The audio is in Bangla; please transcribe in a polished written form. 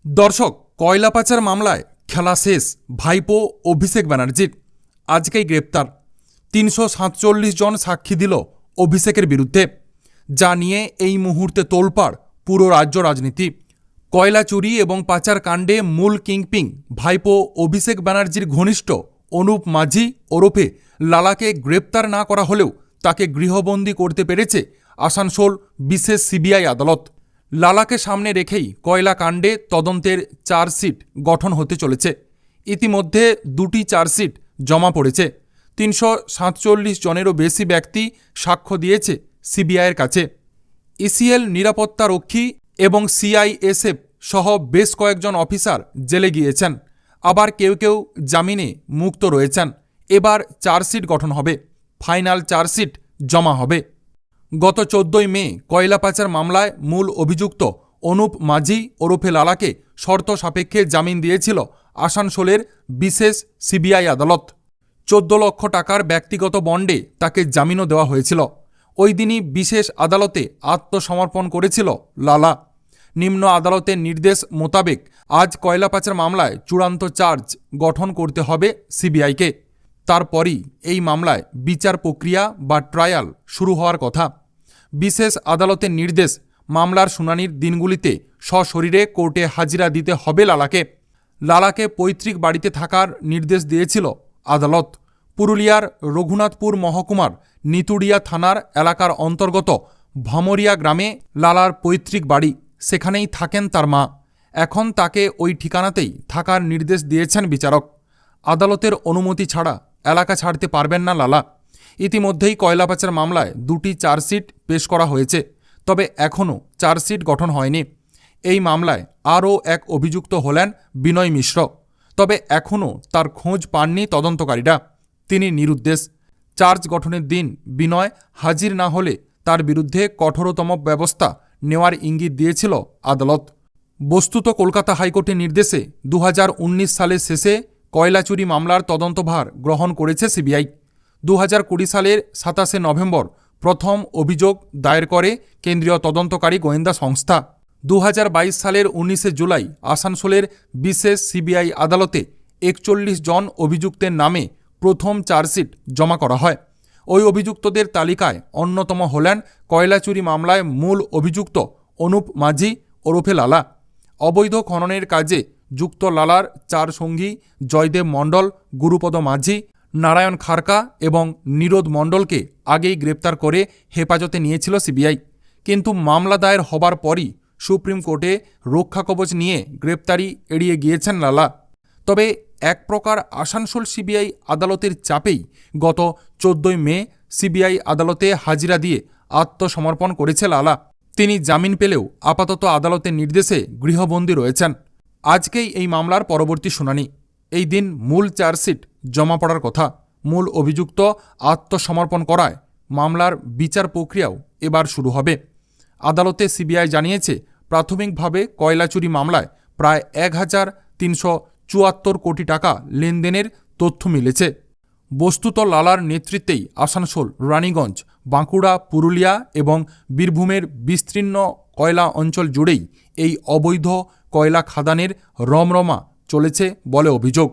দর্শক, কয়লা পাচার মামলায় খেলা শেষ ভাইপো অভিষেক ব্যানার্জির। আজকেই গ্রেপ্তার ৩৪৭ জন সাক্ষী দিল অভিষেকের বিরুদ্ধে, যা নিয়ে এই মুহূর্তে তোলপাড় পুরো রাজ্য রাজনীতি। কয়লা চুরি এবং পাচার কাণ্ডে মূল কিংপিং ভাইপো অভিষেক ব্যানার্জির ঘনিষ্ঠ অনুপ মাঝি ওরফে লালাকে গ্রেপ্তার না করা হলেও তাকে গৃহবন্দী করতে পেরেছে আসানসোল বিশেষ সিবিআই আদালত। লালাকে সামনে রেখেই কয়লা কাণ্ডে তদন্তের চার্জশিট গঠন হতে চলেছে। ইতিমধ্যে দুটি চার্জশিট জমা পড়েছে। ৩৪৭ জনেরও বেশি ব্যক্তি সাক্ষ্য দিয়েছে সিবিআইয়ের কাছে। ইসিএল নিরাপত্তারক্ষী এবং সিআইএসএফ সহ বেশ কয়েকজন অফিসার জেলে গিয়েছেন, আবার কেউ কেউ জামিনে মুক্ত রয়েছেন। এবার চার্জশিট গঠন হবে, ফাইনাল চার্জশিট জমা হবে। গত ১৪ই মে কয়লা পাচার মামলায় মূল অভিযুক্ত অনুপ মাঝি ওরফে লালাকে শর্ত সাপেক্ষে জামিন দিয়েছিল আসানসোলের বিশেষ সিবিআই আদালত। ১৪ লক্ষ টাকার ব্যক্তিগত বন্ডে তাকে জামিনও দেওয়া হয়েছিল। ওই দিনই বিশেষ আদালতে আত্মসমর্পণ করেছিল লালা। নিম্ন আদালতের নির্দেশ মোতাবেক আজ কয়লা পাচার মামলায় চূড়ান্ত চার্জ গঠন করতে হবে সিবিআইকে। তারপরই এই মামলায় বিচার প্রক্রিয়া বা ট্রায়াল শুরু হওয়ার কথা। বিশেষ আদালতের নির্দেশ, মামলার শুনানির দিনগুলিতে সশরীরে কোর্টে হাজিরা দিতে হবে লালাকে। লালাকে পৈতৃক বাড়িতে থাকার নির্দেশ দিয়েছিল আদালত। পুরুলিয়ার রঘুনাথপুর মহকুমার নিতুড়িয়া থানার এলাকার অন্তর্গত ভামরিয়া গ্রামে লালার পৈতৃক বাড়ি, সেখানেই থাকেন তার মা। এখন তাকে ওই ঠিকানাতেই থাকার নির্দেশ দিয়েছেন বিচারক। আদালতের অনুমতি ছাড়া এলাকা ছাড়তে পারবেন না লালা। ইতিমধ্যেই কয়লা পাচার মামলায় দুটি চার্জশিট পেশ করা হয়েছে, তবে এখনও চার্জশিট গঠন হয়নি। এই মামলায় আরও এক অভিযুক্ত হলেন বিনয় মিশ্র, তবে এখনও তার খোঁজ পাননি তদন্তকারীরা। তিনি নিরুদ্দেশ। চার্জ গঠনের দিন বিনয় হাজির না হলে তার বিরুদ্ধে কঠোরতম ব্যবস্থা নেওয়ার ইঙ্গিত দিয়েছিল আদালত। বস্তুত কলকাতা হাইকোর্টের নির্দেশে ২০১৯ সালের শেষে কয়লা চুরি মামলার তদন্তভার গ্রহণ করেছে সিবিআই। ২০২০ সালের ২৭শে নভেম্বর প্রথম অভিযোগ দায়ের করে কেন্দ্রীয় তদন্তকারী গোয়েন্দা সংস্থা। ২০২২ সালের ১৯শে জুলাই আসানসোলের বিশেষ সিবিআই আদালতে ৪১ জন অভিযুক্তের নামে প্রথম চার্জশিট জমা করা হয়। ওই অভিযুক্তদের তালিকায় অন্যতম হলেন কয়লা চুরি মামলায় মূল অভিযুক্ত অনুপ মাঝি ওরফে লালা। অবৈধ খননের কাজে যুক্ত লালার চার সঙ্গী জয়দেব মণ্ডল, গুরুপদ মাঝি, নারায়ণ খারকা এবং নিরোদ মণ্ডলকে আগেই গ্রেপ্তার করে হেফাজতে নিয়েছিল সিবিআই। কিন্তু মামলা দায়ের হবার পরই সুপ্রিম কোর্টে রক্ষাকবচ নিয়ে গ্রেপ্তারি এড়িয়ে গিয়েছেন লালা। তবে এক প্রকার আসানসোল সিবিআই আদালতের চাপেই গত ১৪ই মে সিবিআই আদালতে হাজিরা দিয়ে আত্মসমর্পণ করেছে লালা। তিনি জামিন পেলেও আপাতত আদালতের নির্দেশে গৃহবন্দী রয়েছেন। আজকেই এই মামলার পরবর্তী শুনানি। এই দিন মূল চার্জশিট জমা পড়ার কথা। মূল অভিযুক্ত আত্মসমর্পণ করায় মামলার বিচার প্রক্রিয়াও এবার শুরু হবে। আদালতে সিবিআই জানিয়েছে, প্রাথমিকভাবে কয়লা চুরি মামলায় প্রায় ১,৩৭৪ কোটি টাকা লেনদেনের তথ্য মিলেছে। বস্তুত লালার নেতৃত্বেই আসানসোল, রানীগঞ্জ, বাঁকুড়া, পুরুলিয়া এবং বীরভূমের বিস্তীর্ণ কয়লা অঞ্চল জুড়েই এই অবৈধ কয়লা খাদানের রমরমা চলেছে বলে অভিযোগ।